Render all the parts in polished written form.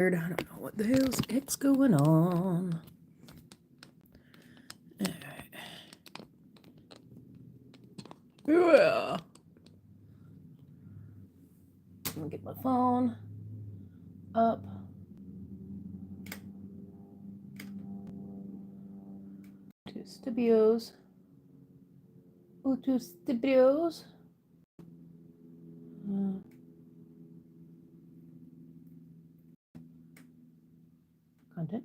I don't know what the heck's going on. All right. Yeah. I'm gonna get my phone up. Two studios. Two studios. Content.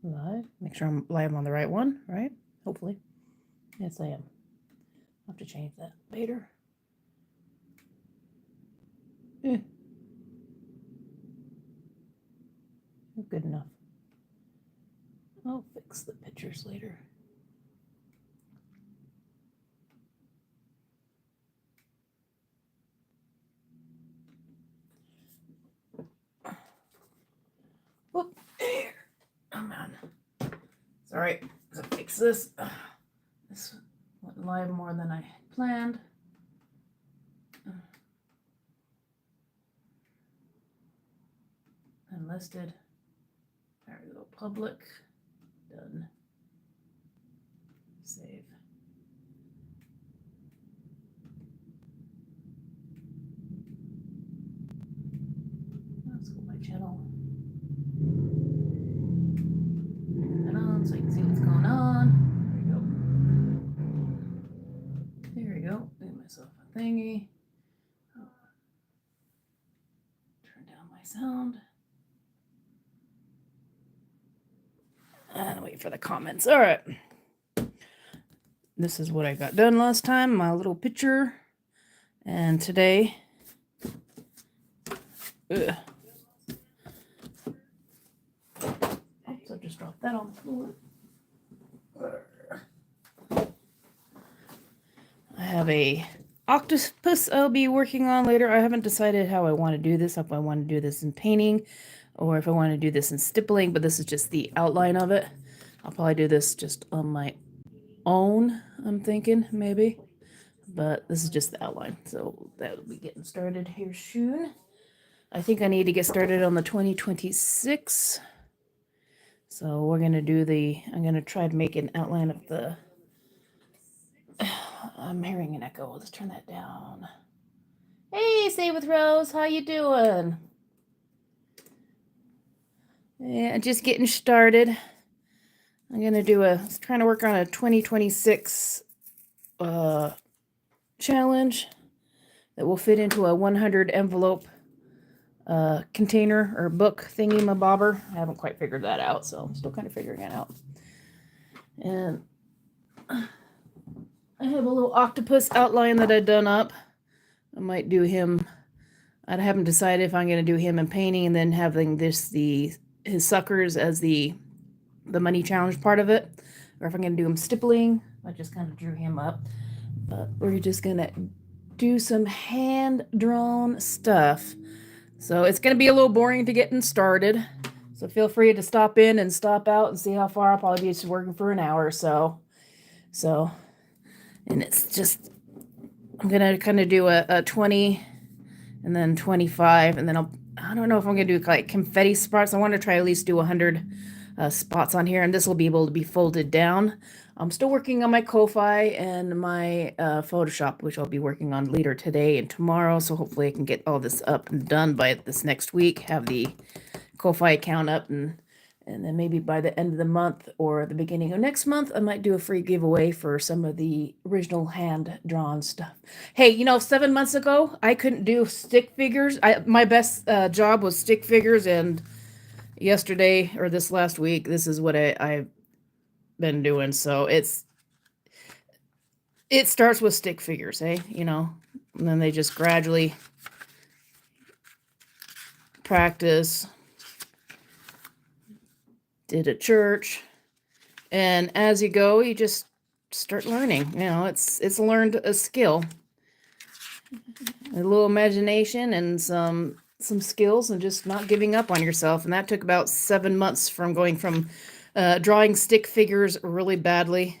Live. Make sure I'm live on the right one, right? Hopefully. Yes, I am. I'll have to change that later. Good enough. I'll fix the pictures later. Whoop, there. Oh man. It's alright. I'll fix this. This went live more than I planned. Unlisted. There we go. Public. Done. Save. Let's go my channel. And on so you can see what's going on. There we go. There we go. Give myself a thingy. Oh. Turn down my sound. And wait for the comments. All right. This is what I got done last time. My little picture. And today. Oops, I just dropped that on the floor. I have a octopus I'll be working on later. I haven't decided how I want to do this. If I want to do this in painting or if I want to do this in stippling, but this is just the outline of it. I'll probably do this just on my own, I'm thinking, maybe. But this is just the outline. So that'll be getting started here soon. I think I need to get started on the 2026. So we're going to do I'm going to try to make an outline of the, I'm hearing an echo. Let's turn that down. Hey, Stay with Rose, how you doing? Yeah, just getting started. I'm going to do trying to work on a 2026 challenge that will fit into a 100 envelope container or book thingy-mabobber. I haven't quite figured that out, so I'm still kind of figuring it out. And I have a little octopus outline that I've done up. I might do him. I haven't decided if I'm going to do him in painting and then having his suckers as the money challenge part of it, or if I'm going to do him stippling. I just kind of drew him up, but we're just going to do some hand-drawn stuff. So it's going to be a little boring to getting started. So feel free to stop in and stop out and see how far. I'll probably be working for an hour or so. And it's just, I'm going to kind of do a 20 and then 25. And then I don't know if I'm going to do like confetti spots. I want to try at least do 100 spots on here. And this will be able to be folded down. I'm still working on my Ko-Fi and my Photoshop, which I'll be working on later today and tomorrow. So hopefully I can get all this up and done by this next week. Have the Ko-Fi account up, and then maybe by the end of the month or the beginning of next month, I might do a free giveaway for some of the original hand-drawn stuff. Hey, 7 months ago, I couldn't do stick figures. My best job was stick figures, and yesterday or this last week, this is what I've been doing. So it starts with stick figures, and then they just gradually practice. Did a church, and as you go, you just start learning. It's learned a skill, a little imagination, and some skills, and just not giving up on yourself. And that took about 7 months from going from drawing stick figures really badly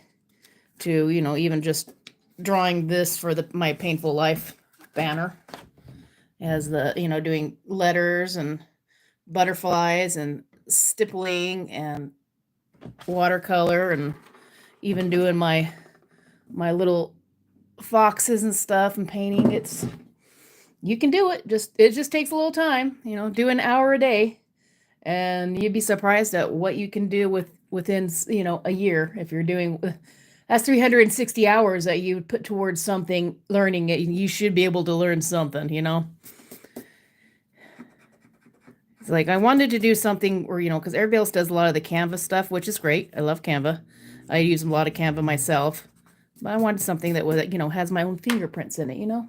to, even just drawing this for my Painful Life banner. as the, doing letters and butterflies and stippling and watercolor and even doing my little foxes and stuff and painting. You can do it. It just takes a little time, do an hour a day, and you'd be surprised at what you can do within, a year. If you're doing, that's 360 hours that you put towards something, learning it. You should be able to learn something, It's like I wanted to do something where, because everybody else does a lot of the Canva stuff, which is great. I love Canva. I use a lot of Canva myself. But I wanted something that was, has my own fingerprints in it,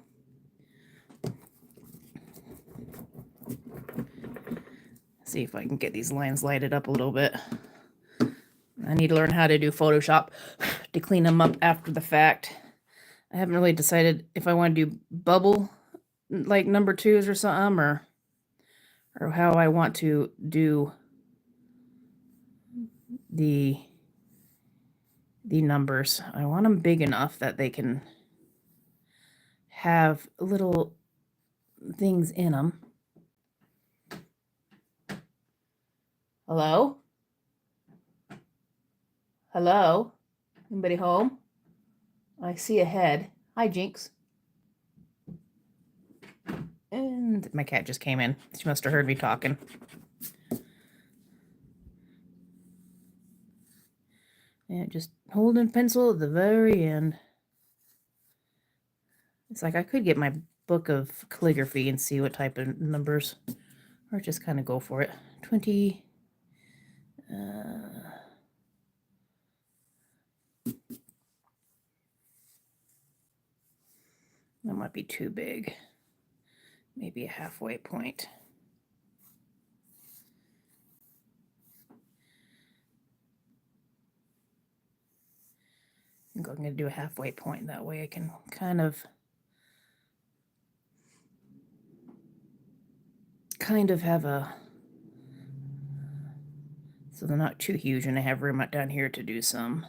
See if I can get these lines lighted up a little bit. I need to learn how to do Photoshop to clean them up after the fact. I haven't really decided if I want to do bubble, like number 2s or something, or how I want to do the numbers. I want them big enough that they can have little things in them. Hello? Hello? Anybody home? I see a head. Hi, Jinx. And my cat just came in. She must have heard me talking. And just holding pencil at the very end. It's like I could get my book of calligraphy and see what type of numbers, or just kind of go for it. 20. That might be too big. Maybe a halfway point. I think I'm going to do a halfway point. That way I can kind of have a, so they're not too huge, and I have room down here to do some.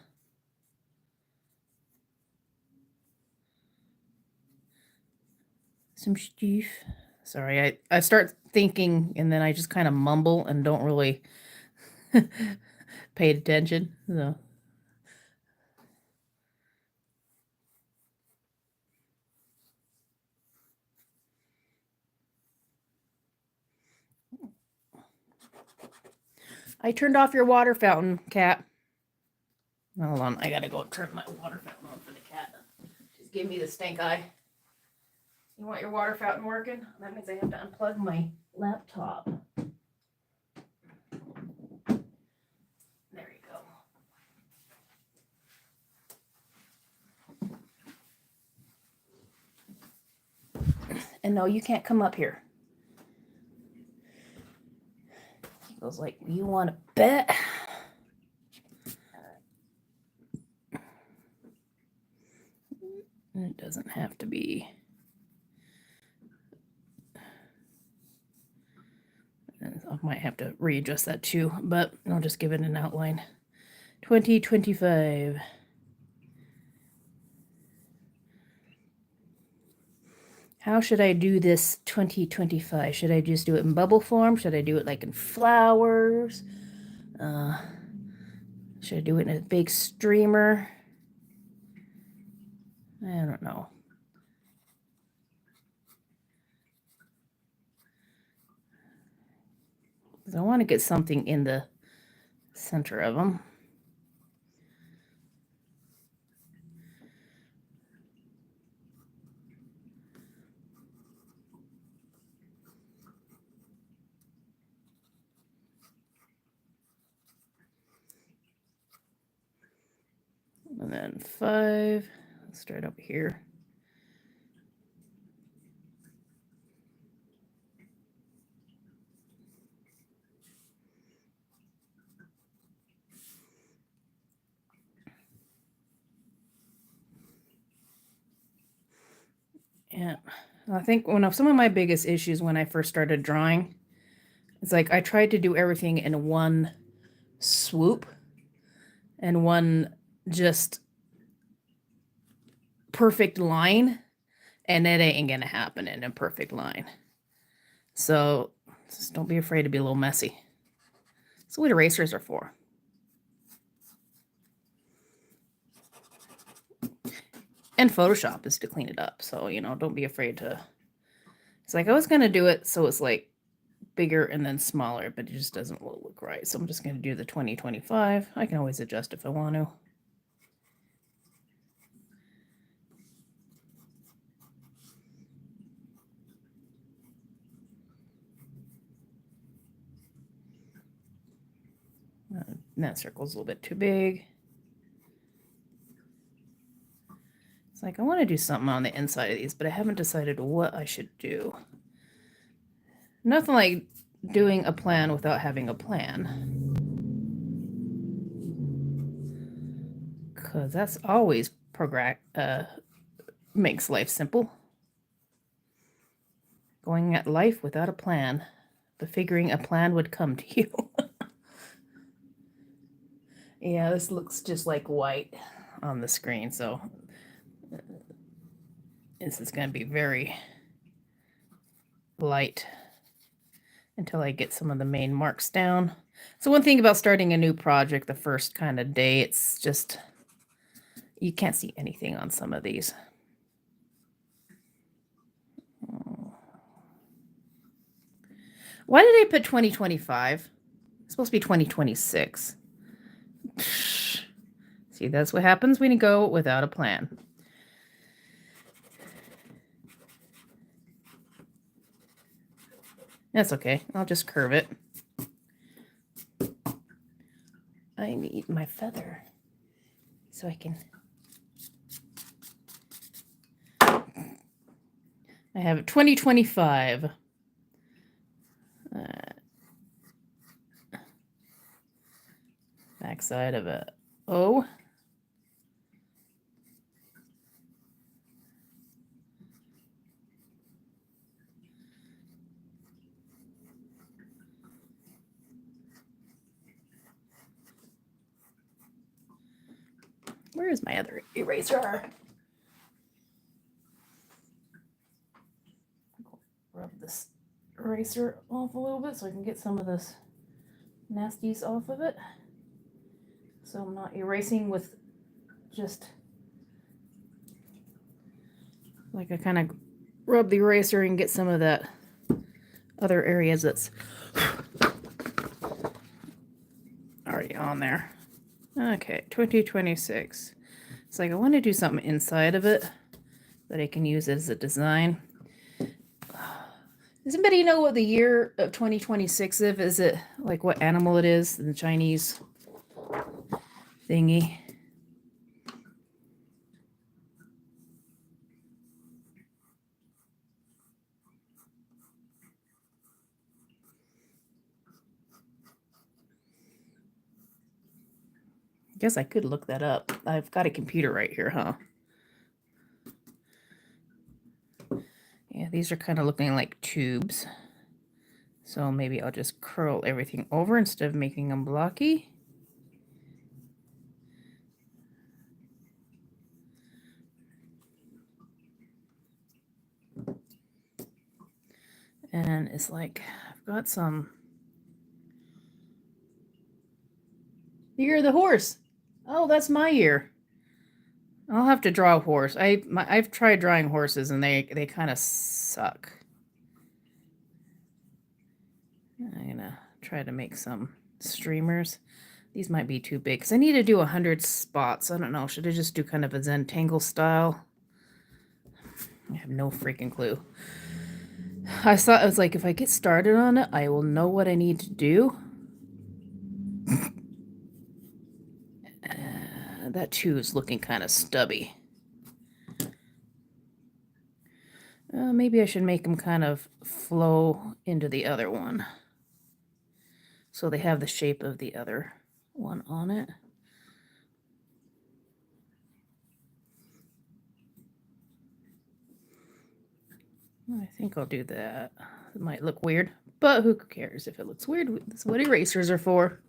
Some stuff. Sorry, I start thinking and then I just kind of mumble and don't really pay attention. So. I turned off your water fountain, cat. Hold on, I gotta go turn my water fountain on for the cat. Just give me the stink eye. You want your water fountain working? That means I have to unplug my laptop. There you go. And no, you can't come up here. He goes like, you want to bet? It doesn't have to be. I might have to readjust that too, but I'll just give it an outline. 2025. How should I do this 2025? Should I just do it in bubble form? Should I do it like in flowers? Should I do it in a big streamer? I don't know. Because I want to get something in the center of them. And then 5. Let's start over here. Yeah, I think some of my biggest issues when I first started drawing, it's like I tried to do everything in one swoop and one just perfect line, and it ain't gonna happen in a perfect line. So just don't be afraid to be a little messy. That's what erasers are for. And Photoshop is to clean it up. So, you know, don't be afraid to. It's like I was going to do it so it's like bigger and then smaller, but it just doesn't look right. So I'm just going to do the 2025. I can always adjust if I want to. That circle's a little bit too big. It's like I want to do something on the inside of these, but I haven't decided what I should do. Nothing like doing a plan without having a plan. Because that's always makes life simple. Going at life without a plan, but figuring a plan would come to you. Yeah, this looks just like white on the screen, so this is going to be very light until I get some of the main marks down. So one thing about starting a new project, the first kind of day, it's just, you can't see anything on some of these. Why did I put 2025? It's supposed to be 2026. See, that's what happens when you go without a plan. That's okay. I'll just curve it. I need my feather so I can... I have 2025. Backside of a O. Where is my other eraser? Rub this eraser off a little bit so I can get some of this nasties off of it. So I'm not erasing with just like I kind of rub the eraser and get some of that other areas that's already on there. Okay, 2026. It's like I want to do something inside of it that I can use as a design. Does anybody know what the year of 2026 is? Is it like what animal it is in the Chinese thingy? I guess I could look that up. I've got a computer right here, huh? Yeah, these are kind of looking like tubes. So maybe I'll just curl everything over instead of making them blocky. And it's like, I've got some... Year of the horse. Oh, that's my year. I'll have to draw a horse. I've tried drawing horses and they kind of suck. I'm gonna try to make some streamers. These might be too big because I need to do 100 spots. I don't know. Should I just do kind of a Zentangle style? I have no freaking clue. I thought, I was like, if I get started on it, I will know what I need to do. That too is looking kind of stubby. Maybe I should make them kind of flow into the other one, so they have the shape of the other one on it. I think I'll do that. It might look weird, but who cares if it looks weird? That's what erasers are for.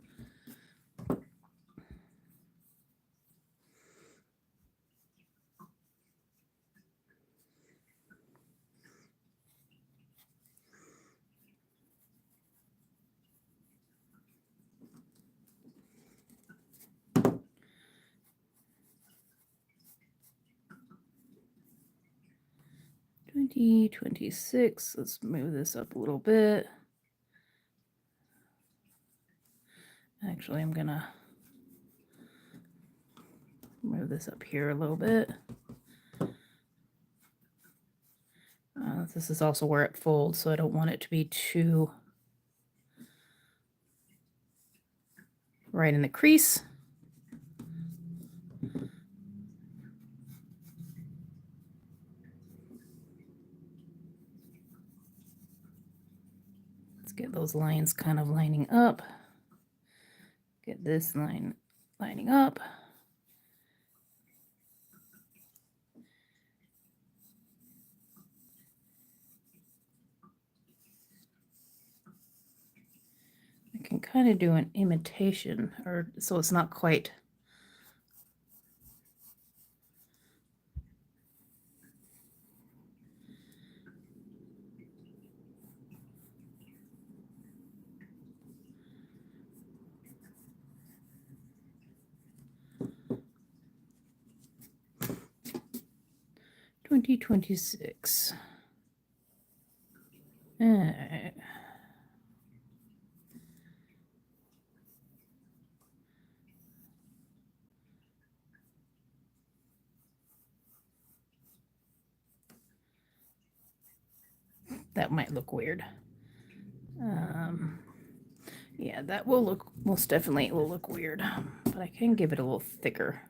2026. Let's move this up a little bit. Actually, I'm gonna move this up here a little bit. This is also where it folds, so I don't want it to be too right in the crease. Let's get those lines kind of lining up. Get this line lining up. I can kind of do an imitation, or so it's not quite. $20.26. That might look weird. Yeah, that will look, most definitely it will look weird, but I can give it a little thicker.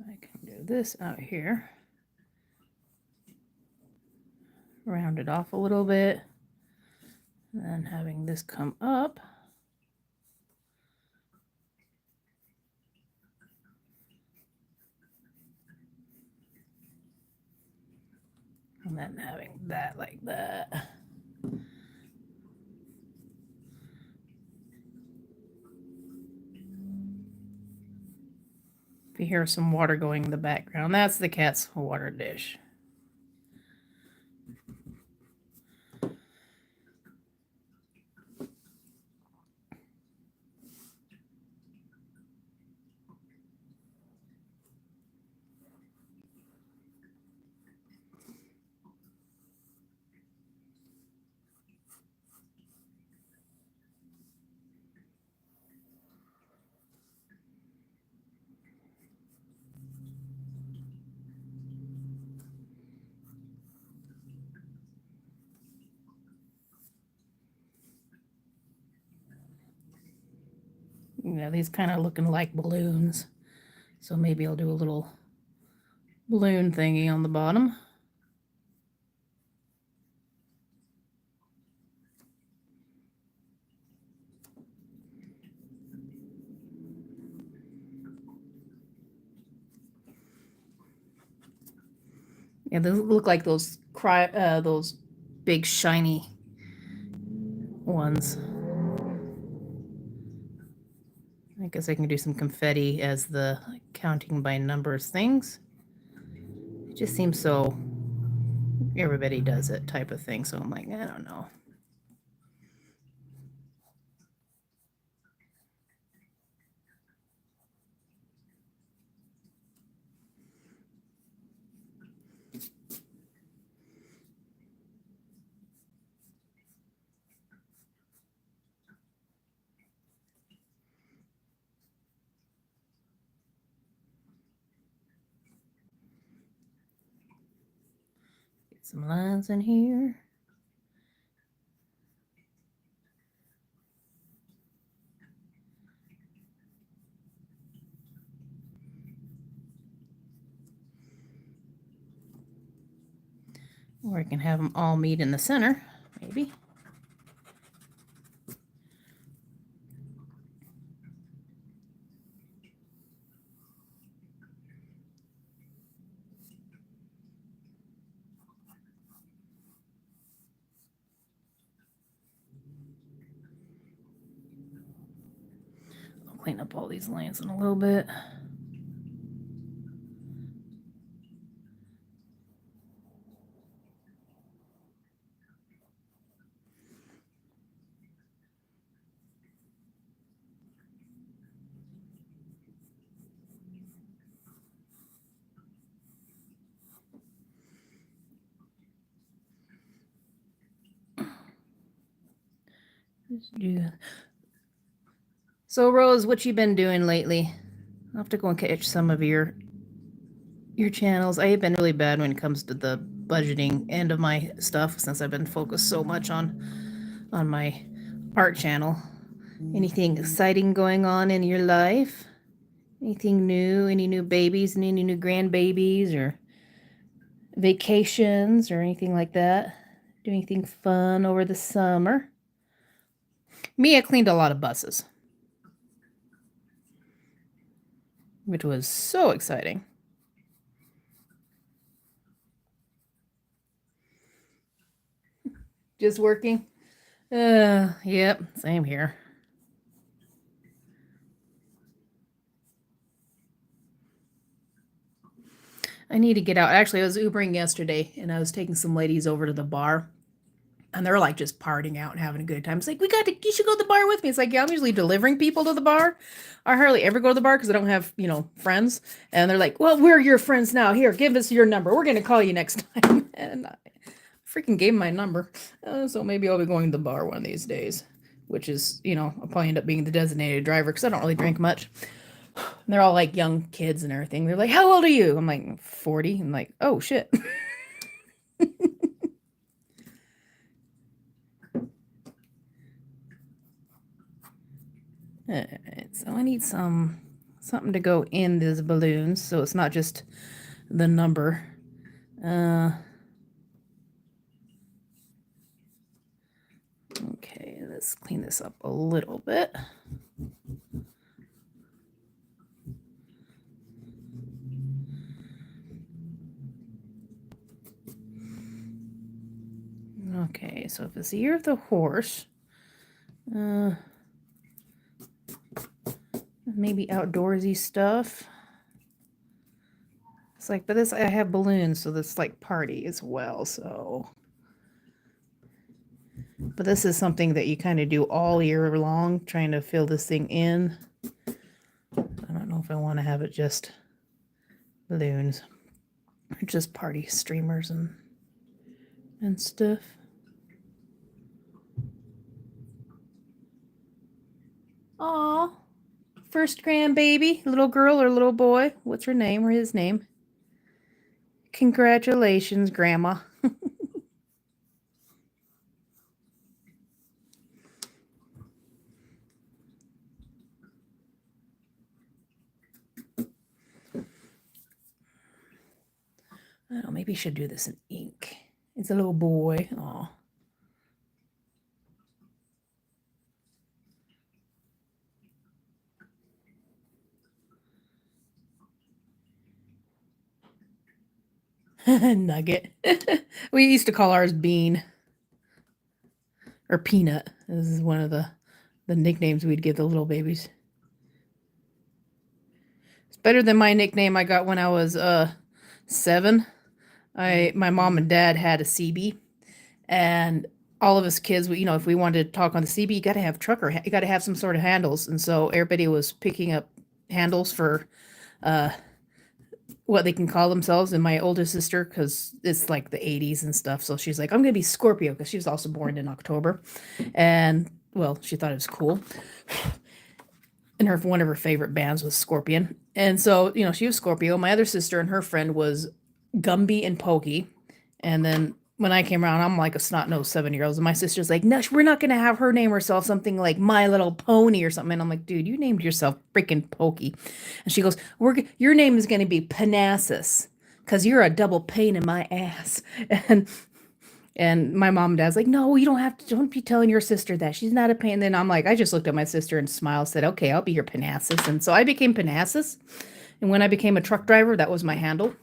I can do this out here, round it off a little bit, and then having this come up. And then having that like that. If you hear some water going in the background, that's the cat's water dish. You know, these kind of looking like balloons. So maybe I'll do a little balloon thingy on the bottom. Yeah, those look like those those big shiny ones. I guess I can do some confetti as the counting by numbers things. It just seems so everybody does it type of thing. So I'm like, I don't know. Get some lines in here. Or I can have them all meet in the center, maybe. I'll clean up all these lines in a little bit. So Rose, what you been doing lately? I'll have to go and catch some of your channels. I've been really bad when it comes to the budgeting end of my stuff since I've been focused so much on my art channel. Anything exciting going on in your life? Anything new? Any new babies? Any new grandbabies or vacations or anything like that? Do anything fun over the summer? Me, I cleaned a lot of buses, which was so exciting. Just working? Yep, same here. I need to get out. Actually, I was Ubering yesterday, and I was taking some ladies over to the bar, and they're like just partying out and having a good time. It's like, you should go to the bar with me. It's like, yeah, I'm usually delivering people to the bar. I hardly ever go to the bar because I don't have, friends. And they're like, well, we're your friends now. Here, give us your number. We're going to call you next time. And I freaking gave my number. So maybe I'll be going to the bar one of these days, which is, I'll probably end up being the designated driver because I don't really drink much. And they're all like young kids and everything. They're like, how old are you? I'm like, 40. I'm like, oh, shit. Alright, so I need something to go in these balloons so it's not just the number. Okay, let's clean this up a little bit. Okay, so if it's the year of the horse, maybe outdoorsy stuff. It's like, but this, I have balloons, so that's like party as well, so. But this is something that you kind of do all year long, trying to fill this thing in. I don't know if I want to have it just balloons or just party streamers and stuff. Aw, first grandbaby, little girl or little boy? What's her name or his name? Congratulations, Grandma. Oh, maybe I should do this in ink. It's a little boy. Aw. Nugget. We used to call ours Bean. Or Peanut. This is one of the nicknames we'd give the little babies. It's better than my nickname I got when I was 7. My mom and dad had a CB, and all of us kids, if we wanted to talk on the CB, you got to have you got to have some sort of handles, and so everybody was picking up handles for what they can call themselves. And my oldest sister, because it's like the 80s and stuff, so she's like, I'm gonna be Scorpio, because she was also born in October, and well, she thought it was cool. And one of her favorite bands was Scorpion, and so she was Scorpio. My other sister and her friend was Gumby and Pokey. And then when I came around, I'm like a snot-nosed 7-year-old. And my sister's like, no, we're not going to have her name herself something like My Little Pony or something. And I'm like, dude, you named yourself freaking Pokey. And she goes, your name is going to be Panassus because you're a double pain in my ass. And my mom and dad's like, no, you don't be telling your sister that. She's not a pain. And then I'm like, I just looked at my sister and smiled, said, okay, I'll be your Panassus. And so I became Panassus. And when I became a truck driver, that was my handle.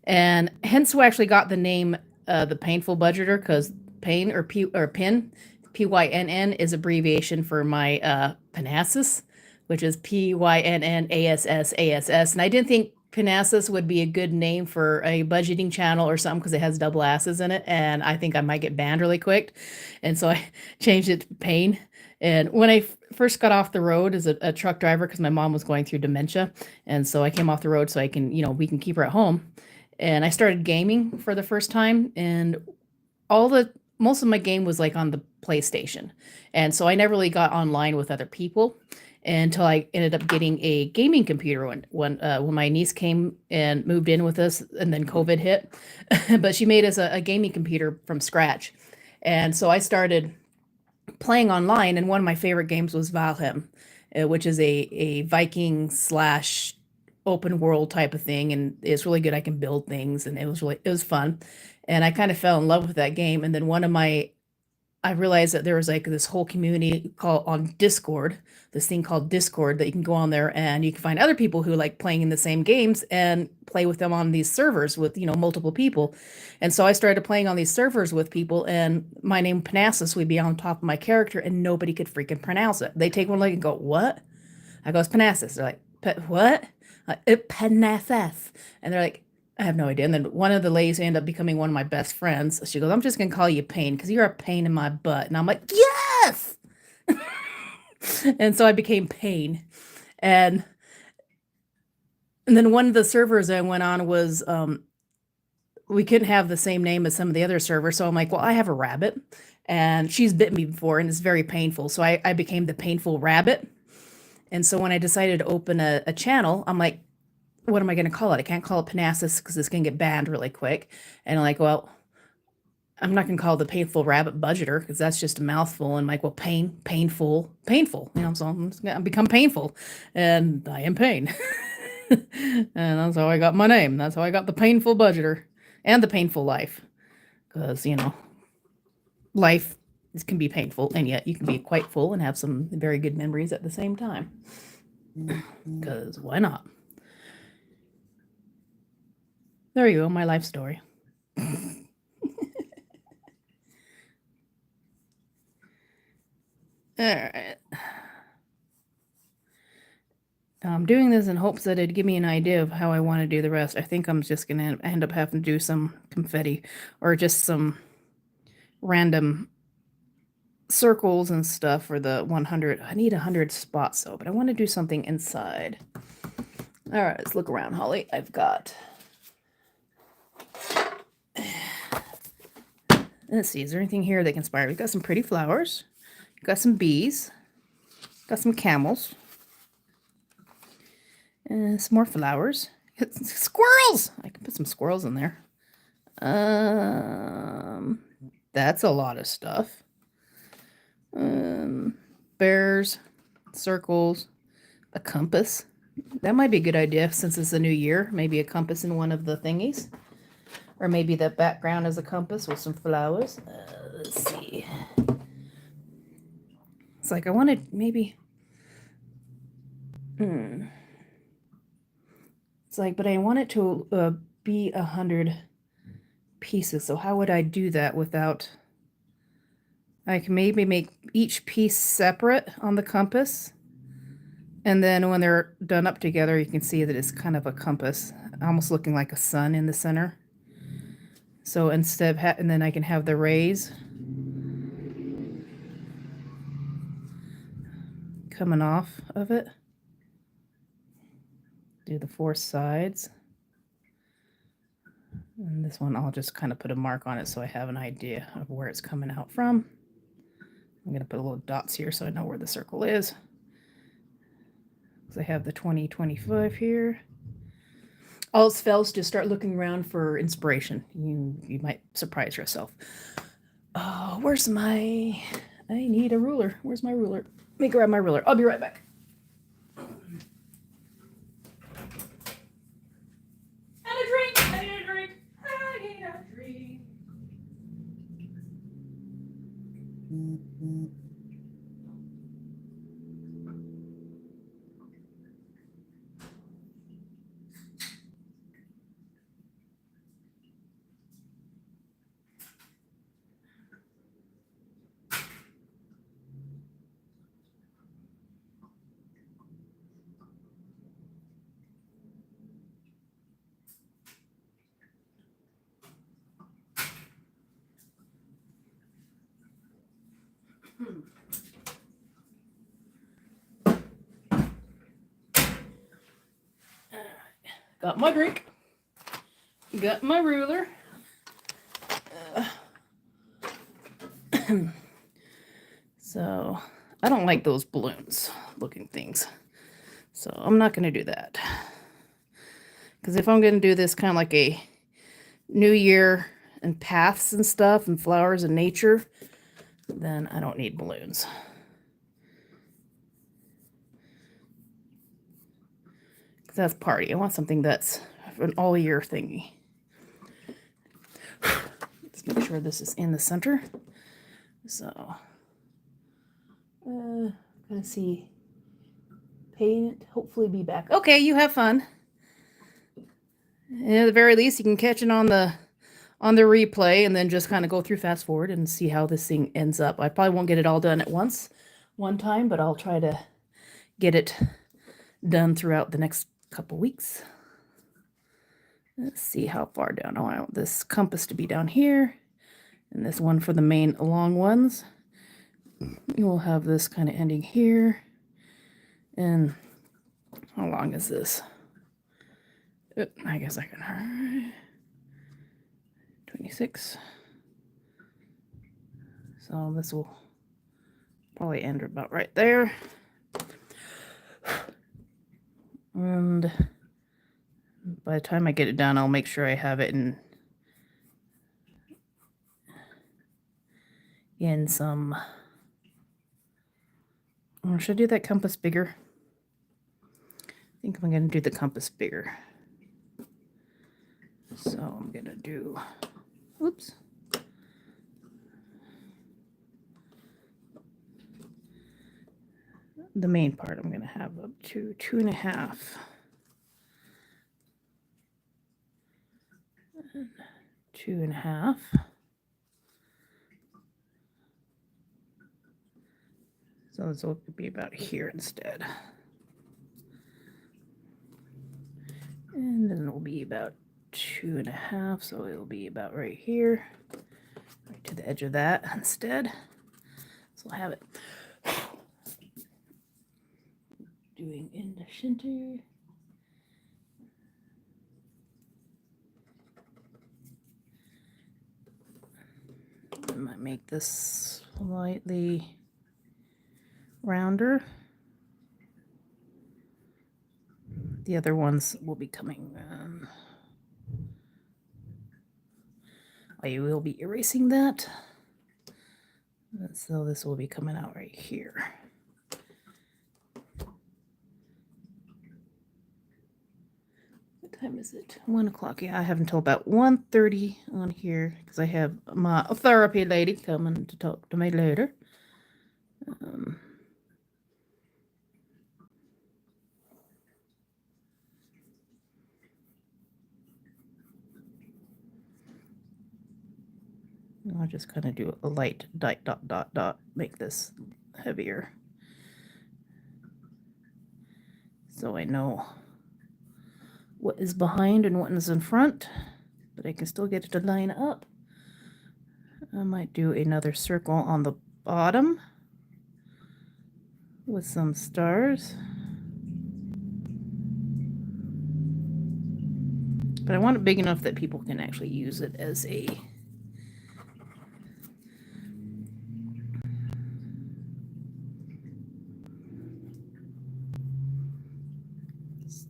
And hence we actually got the name, the Pynn Fool Budgeter, because Pynn or Pynn, Pynn, is abbreviation for my Panassus, which is Pynnassass. And I didn't think Panassus would be a good name for a budgeting channel or something because it has double asses in it, and I think I might get banned really quick. And so I changed it to Payne. And when I first got off the road as a truck driver, because my mom was going through dementia, and so I came off the road so I can, we can keep her at home. And I started gaming for the first time, and most of my game was like on the PlayStation. And so I never really got online with other people until I ended up getting a gaming computer when my niece came and moved in with us, and then COVID hit. But she made us a gaming computer from scratch. And so I started playing online, and one of my favorite games was Valheim, which is a Viking slash open world type of thing, and it's really good. I can build things, and it was fun, and I kind of fell in love with that game. And then I realized that there was like this whole community called on Discord, this thing called Discord that you can go on there and you can find other people who like playing in the same games and play with them on these servers with, multiple people. And so I started playing on these servers with people, and my name Panassus would be on top of my character and nobody could freaking pronounce it. They take one leg and go, "What?" I go, "It's Panassus." They're like, "What?" Panassus. And they're like, "I have no idea." And then one of the ladies ended up becoming one of my best friends. She goes, "I'm just going to call you Pain because you're a pain in my butt." And I'm like, "Yes!" And so I became Pain. And then one of the servers I went on was, we couldn't have the same name as some of the other servers. So I'm like, well, I have a rabbit and she's bitten me before and it's very painful. So I became the Painful Rabbit. And so when I decided to open a channel, I'm like, what am I going to call it? I can't call it Panassus because it's going to get banned really quick. And I'm like, well, I'm not going to call it the Painful Rabbit Budgeter because that's just a mouthful. And I'm like, well, painful. So I'm just going to become painful. And I am Pain. And that's how I got my name. That's how I got the Painful Budgeter and the Painful Life. Because, life can be painful, and yet you can be quite full and have some very good memories at the same time. Because why not? There you go, my life story. Alright. I'm doing this in hopes that it'd give me an idea of how I want to do the rest. I think I'm just going to end up having to do some confetti or just some random circles and stuff for the 100. I need 100 spots though, but I want to do something inside. All right, let's look around, Holly. I've got... Let's see, is there anything here that can inspire? We've got some pretty flowers. We've got some bees. Got some camels. Some more flowers. Squirrels! I can put some squirrels in there. That's a lot of stuff. Bears, circles, a compass. That might be a good idea since it's a new year. Maybe a compass in one of the thingies. Or maybe the background is a compass with some flowers. Let's see. It's like I wanted maybe... It's like, but I want it to be 100 pieces. So how would I do that without... I can maybe make each piece separate on the compass. And then when they're done up together, you can see that it's kind of a compass, almost looking like a sun in the center. So instead of, and then I can have the rays coming off of it. Do the 4 sides. And this one, I'll just kind of put a mark on it so I have an idea of where it's coming out from. I'm going to put a little dots here so I know where the circle is. So I have the 2025 here. All else fails, just start looking around for inspiration. You might surprise yourself. Oh, where's my... I need a ruler. Where's my ruler? Let me grab my ruler. I'll be right back. Got my drink. Got my ruler. So I don't like those balloons looking things. So I'm not going to do that. Because if I'm going to do this kind of like a New Year and paths and stuff and flowers and nature, then I don't need balloons. Because that's party. I want something that's an all year thingy. Let's make sure this is in the center. So, gonna see paint, hopefully be back. Okay, you have fun. And at the very least, you can catch it on the replay and then just kind of go through fast forward and see how this thing ends up. I probably won't get it all done at one time, but I'll try to get it done throughout the next couple weeks. Let's see how far down. Oh, I want this compass to be down here, and this one for the main long ones. We'll have this kind of ending here. And how long is this? I guess I can. 26. So this will probably end about right there. And by the time I get it done, I'll make sure I have it in some. Or should I do that compass bigger? I think I'm going to do the compass bigger. So I'm going to do, oops. The main part I'm going to have up to 2.5. 2.5. So this will be about here instead. And then it'll be about 2.5, so it'll be about right here, right to the edge of that instead. So I'll have it doing in the center. I might make this slightly rounder. The other ones will be coming. I will be erasing that. So this will be coming out right here. What time is it? 1 o'clock. Yeah, I have until about 1:30 on here because I have my therapy lady coming to talk to me later. I'll just kind of do a light dot, make this heavier. So I know what is behind and what is in front, but I can still get it to line up. I might do another circle on the bottom with some stars. But I want it big enough that people can actually use it as a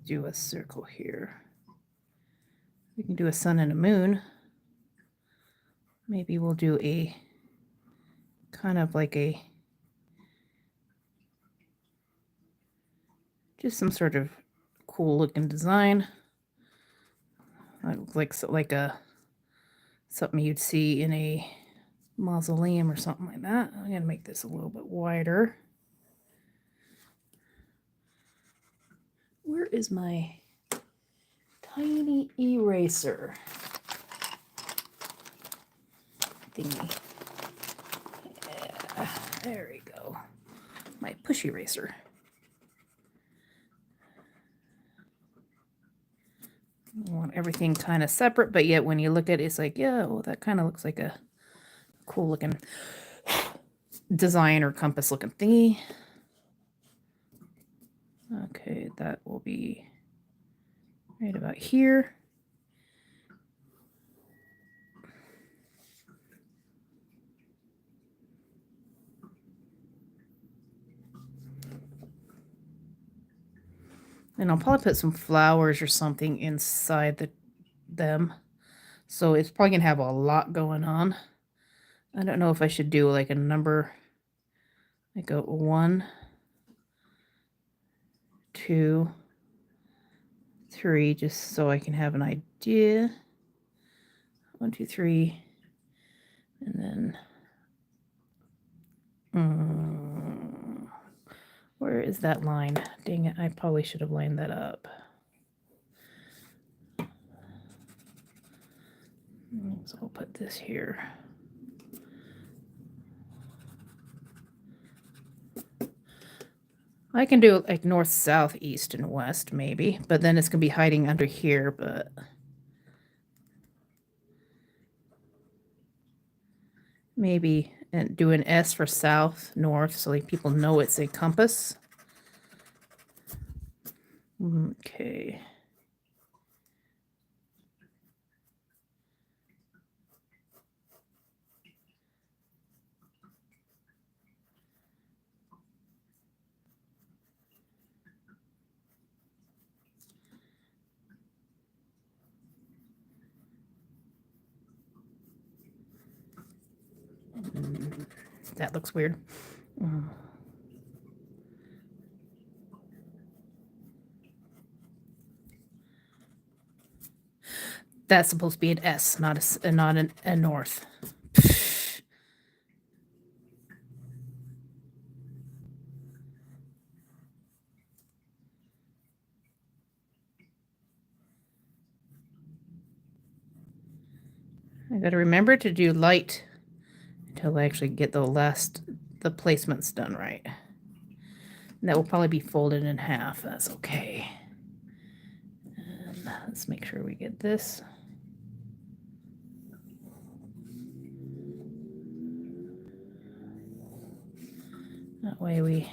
do a circle here. We can do a sun and a moon. Maybe we'll do a kind of like a just some sort of cool looking design. Like a something you'd see in a mausoleum or something like that. I'm gonna make this a little bit wider. Where is my tiny eraser thingy? Yeah, there we go. My push eraser. I want everything kind of separate, but yet when you look at it, it's like, yeah, well, that kind of looks like a cool looking design or compass looking thingy. Okay, that will be right about here. And I'll probably put some flowers or something inside them. So it's probably going to have a lot going on. I don't know if I should do like a number, like a 1, 2, 3, just so I can have an idea. 1, 2, 3, and then where is that line? Dang it, I probably should have lined that up. So I'll put this here. I can do like north, south, east, and west maybe, but then it's going to be hiding under here, but maybe and do an S for south, north, so like people know it's a compass. Okay. That looks weird. That's supposed to be an S, not a north. I got to remember to do light until I actually get the placements done right. And that will probably be folded in half. That's okay. And let's make sure we get this. That way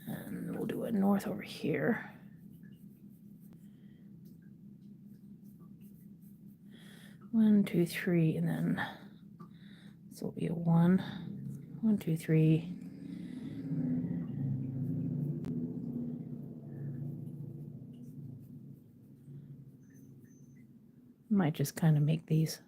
and we'll do a north over here. One, 2, 3, and then this will be a 1. 1, 2, 3. Might just kind of make these.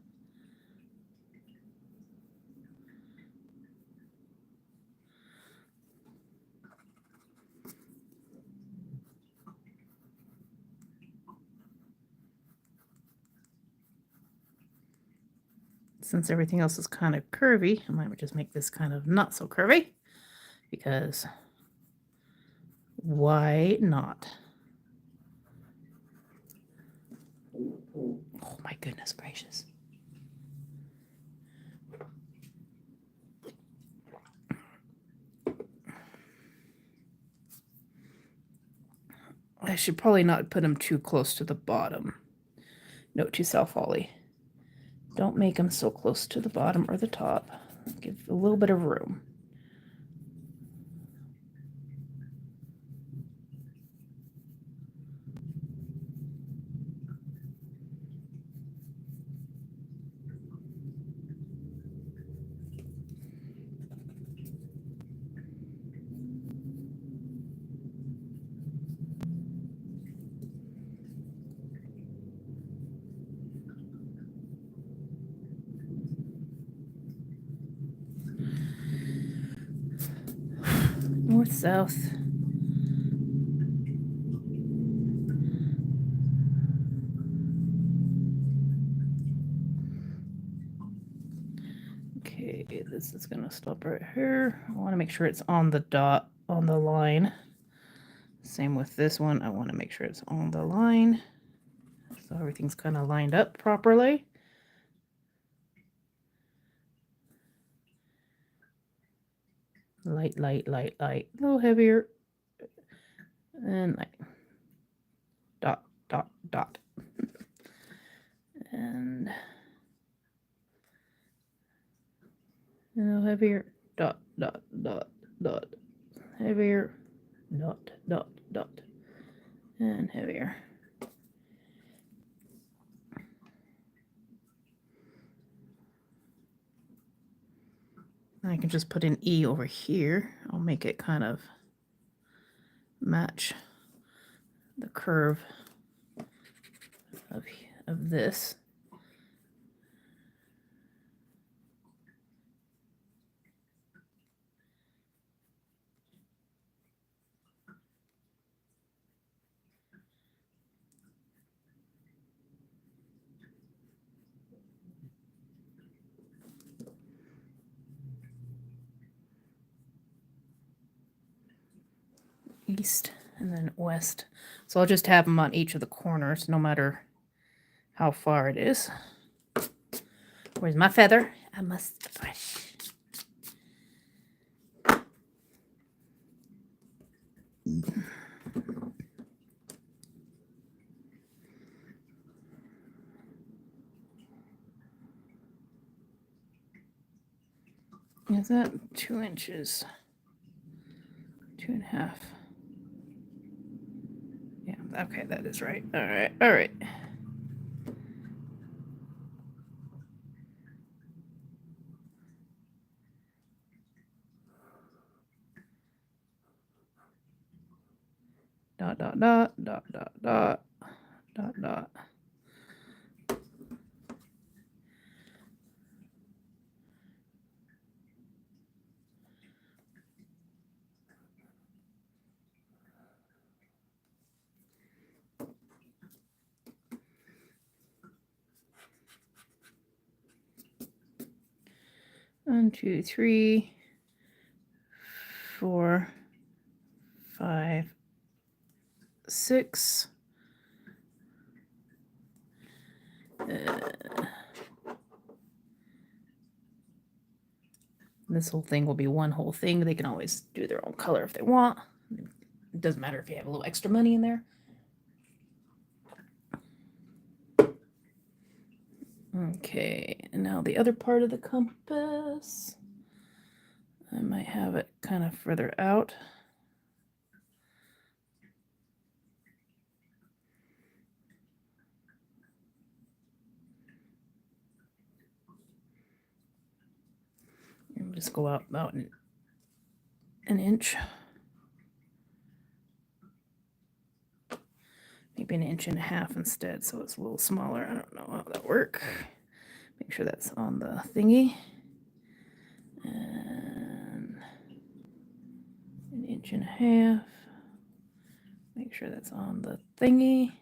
Since everything else is kind of curvy, I might just make this kind of not so curvy, because why not? Oh my goodness gracious. I should probably not put them too close to the bottom. Note to self, Ollie. Don't make them so close to the bottom or the top. Give a little bit of room. North, south. Okay, this is gonna stop right here. I want to make sure it's on the dot, on the line. Same with this one. I want to make sure it's on the line, so everything's kind of lined up properly. Light, light, light, light. A little heavier. And light. Dot, dot, dot. And a little heavier. Dot, dot, dot, dot. Heavier. Dot, dot, dot. And heavier. I can just put an E over here. I'll make it kind of match the curve of this. East and then west. So I'll just have them on each of the corners, no matter how far it is. Where's my feather? I must brush. Is that 2 inches? 2.5. Yeah, okay, that is right. All right, all right. Dot, dot, dot, dot, dot, dot, dot, dot. One, 2, 3, 4, 5, 6. This whole thing will be one whole thing. They can always do their own color if they want. It doesn't matter if you have a little extra money in there. Okay, and now the other part of the compass. I might have it kind of further out. And just go out about an inch. Maybe 1.5 inches instead, so it's a little smaller. I don't know how that works. Make sure that's on the thingy. And 1.5 inches. Make sure that's on the thingy.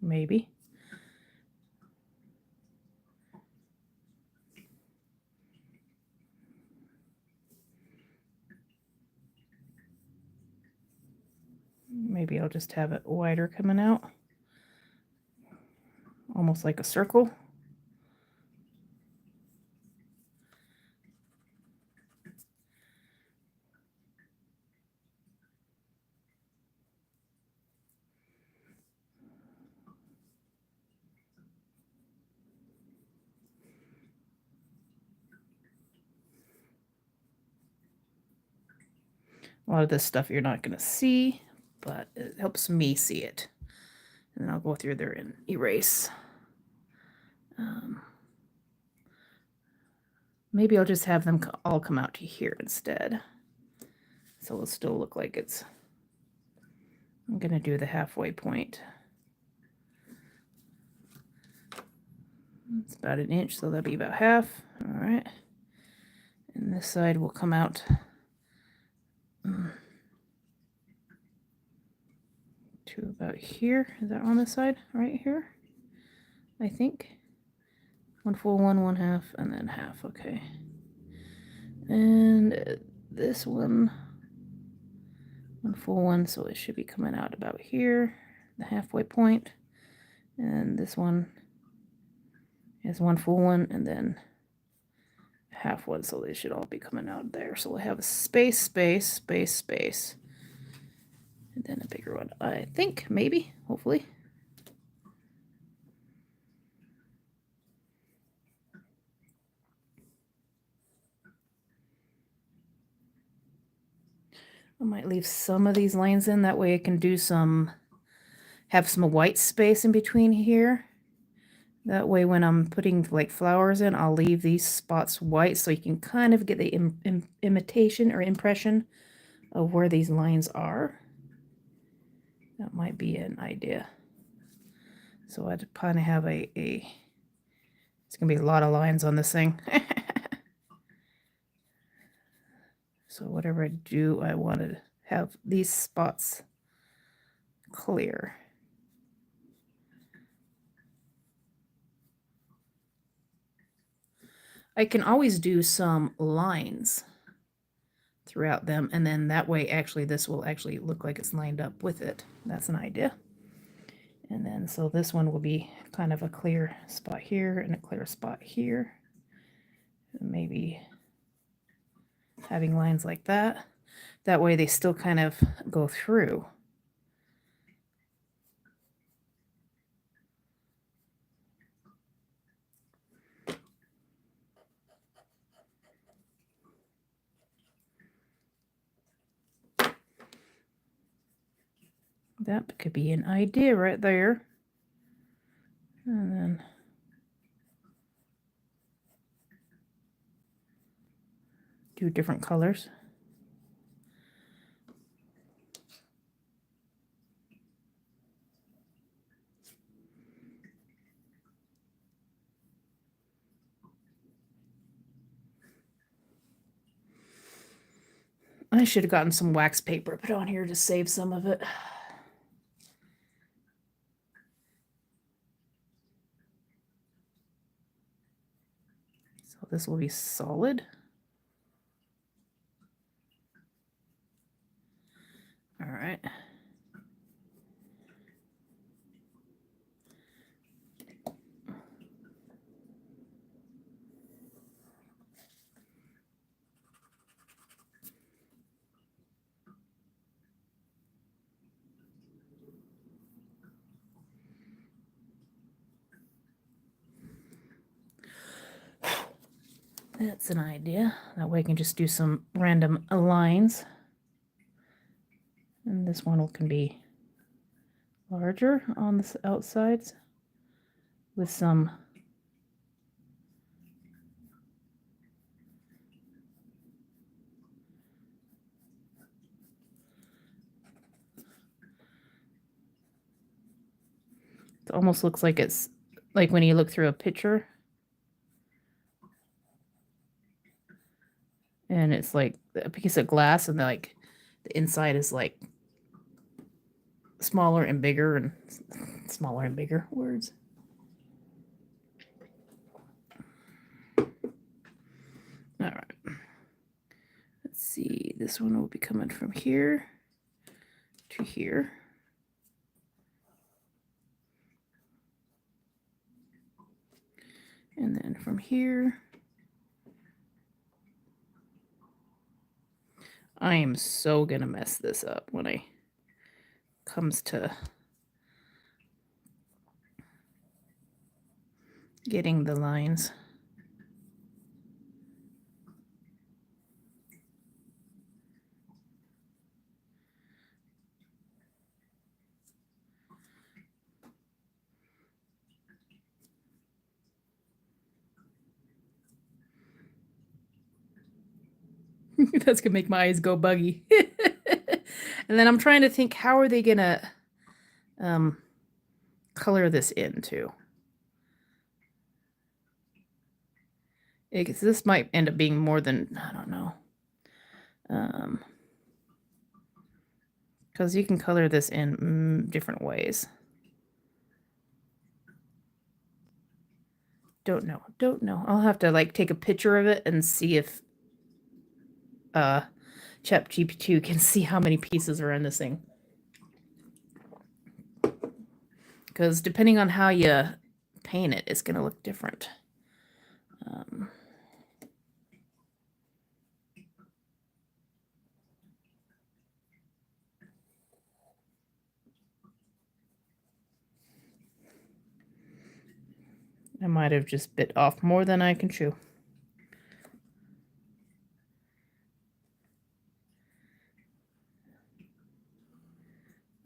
Maybe. Maybe I'll just have it wider coming out. Almost like a circle. A lot of this stuff you're not going to see, but it helps me see it. And then I'll go through there and erase. Maybe I'll just have them all come out to here instead. So it'll still look like it's... I'm going to do the halfway point. It's about 1 inch, so that'll be about half. All right. And this side will come out to about here. Is that on this side? Right here? I think. 1 full one, 1/2, and then half. Okay. And this one, 1 full one, so it should be coming out about here, the halfway point. And this one is 1 full one, and then half one, so they should all be coming out there. So we'll have a space, space, space, space, and then a bigger one, I think, maybe, hopefully. I might leave some of these lines in, that way I can do some, have some white space in between here. That way when I'm putting like flowers in, I'll leave these spots white so you can kind of get the imitation or impression of where these lines are. That might be an idea. So I'd kind of have it's going to be a lot of lines on this thing. So whatever I do, I want to have these spots clear. I can always do some lines throughout them, and then that way actually this will actually look like it's lined up with it. That's an idea. And then so this one will be kind of a clear spot here and a clear spot here. Maybe having lines like that. That way they still kind of go through. That could be an idea right there. And then do different colors. I should have gotten some wax paper put on here to save some of it. So this will be solid. All right. That's an idea. That way I can just do some random lines. And this one can be larger on the outsides with some it almost looks like it's like when you look through a picture and it's like a piece of glass and the inside is like smaller and bigger words. All right. Let's see. This one will be coming from here to here. And then from here. I am so gonna mess this up when it comes to getting the lines. That's gonna make my eyes go buggy. And then I'm trying to think, how are they gonna color this in too? This might end up being more than, I don't know. Because you can color this in different ways. Don't know. I'll have to take a picture of it and see if ChatGPT can see how many pieces are in this thing. Because depending on how you paint it, it's going to look different. I might have just bit off more than I can chew.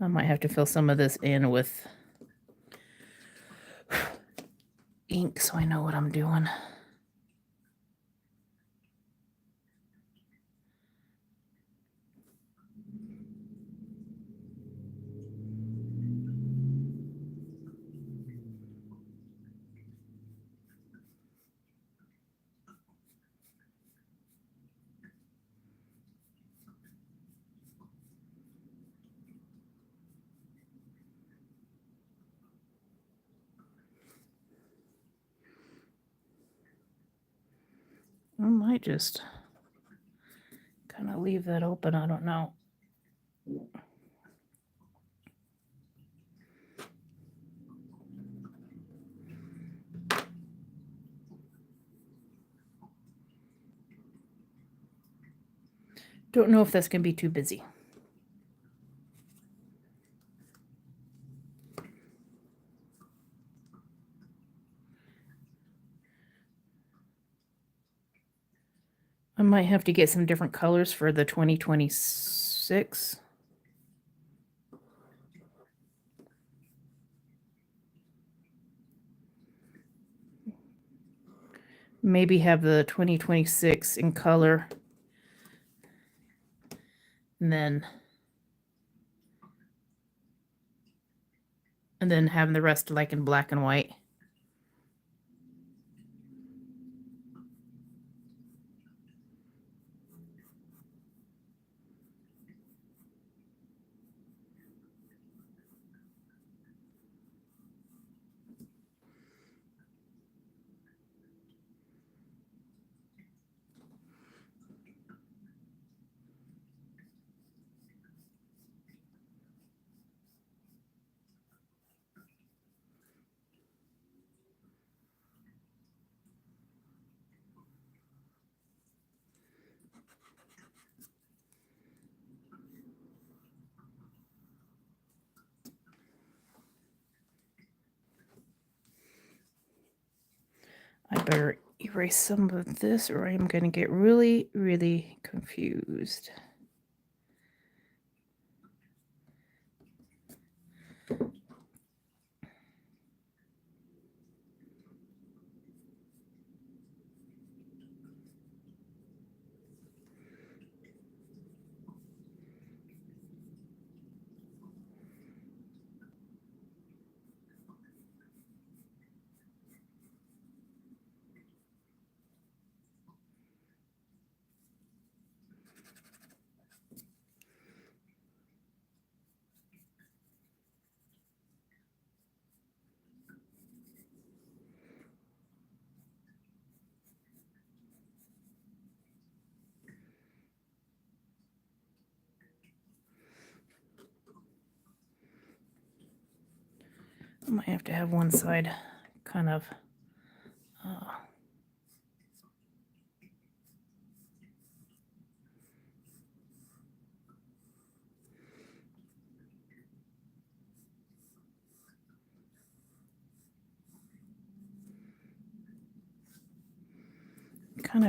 I might have to fill some of this in with ink so I know what I'm doing. I might just kind of leave that open. I don't know. Don't know if that's going to be too busy. I might have to get some different colors for the 2026. Maybe have the 2026 in color. And then having the rest like in black and white. I better erase some of this or I'm going to get really, really confused. I might have to have one side kind of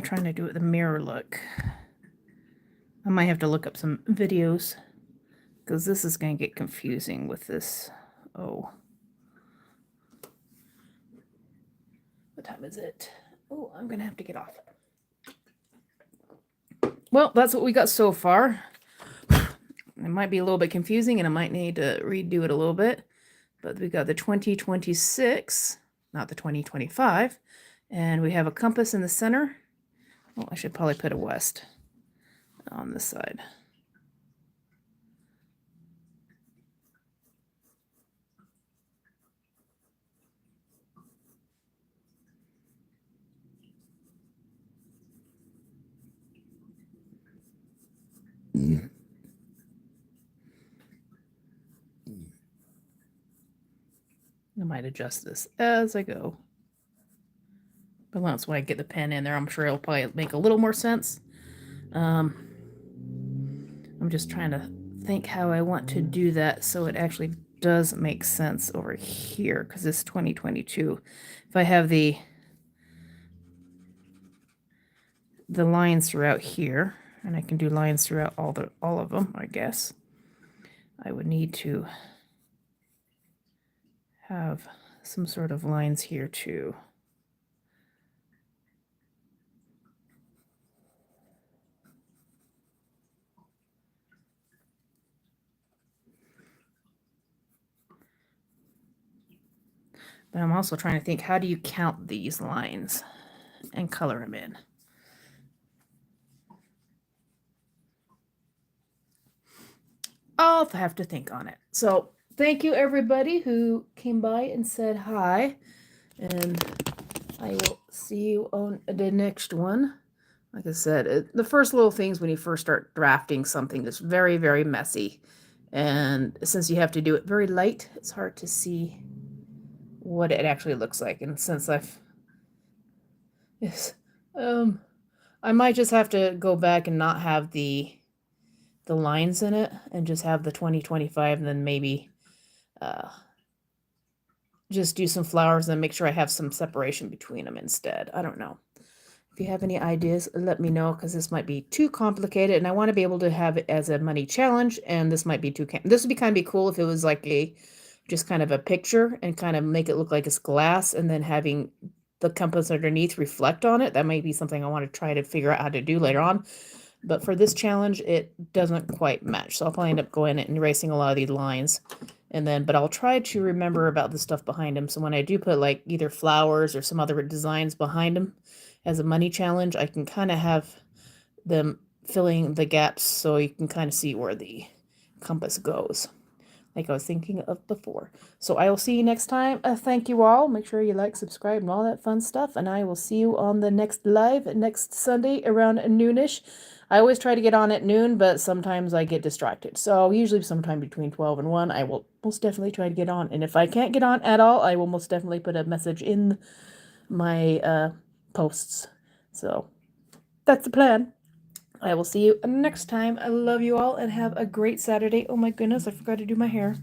trying to do it the mirror look. I might have to look up some videos because this is going to get confusing with this. Oh. What time is it? Oh, I'm going to have to get off. Well, that's what we got so far. It might be a little bit confusing and I might need to redo it a little bit. But we got the 2026, not the 2025. And we have a compass in the center. Oh, I should probably put a west on this side. I might adjust this as I go. But once when I get the pen in there, I'm sure it'll probably make a little more sense. I'm just trying to think how I want to do that so it actually does make sense over here, because it's 2022. If I have the lines throughout here, and I can do lines throughout all of them, I guess, I would need to have some sort of lines here too. But I'm also trying to think, how do you count these lines and color them in? I'll have to think on it. So thank you everybody who came by and said hi. And I will see you on the next one. Like I said, the first little things when you first start drafting something is very, very messy. And since you have to do it very light, it's hard to see what it actually looks like. And since yes, I might just have to go back and not have the lines in it and just have the 2025 and then maybe just do some flowers and make sure I have some separation between them instead. I don't know. If you have any ideas, let me know, because this might be too complicated and I want to be able to have it as a money challenge, and this might be too this would be kind of be cool if it was like a just kind of a picture and kind of make it look like it's glass, and then having the compass underneath reflect on it. That might be something I want to try to figure out how to do later on. But for this challenge, it doesn't quite match. So I'll probably end up going and erasing a lot of these lines. And then, but I'll try to remember about the stuff behind them. So when I do put like either flowers or some other designs behind them as a money challenge, I can kind of have them filling the gaps so you can kind of see where the compass goes, like I was thinking of before. So I will see you next time. Thank you all. Make sure you like, subscribe, and all that fun stuff. And I will see you on the next live next Sunday around noonish. I always try to get on at noon, but sometimes I get distracted. So usually sometime between 12 and 1, I will most definitely try to get on. And if I can't get on at all, I will most definitely put a message in my posts. So that's the plan. I will see you next time. I love you all and have a great Saturday. Oh my goodness, I forgot to do my hair.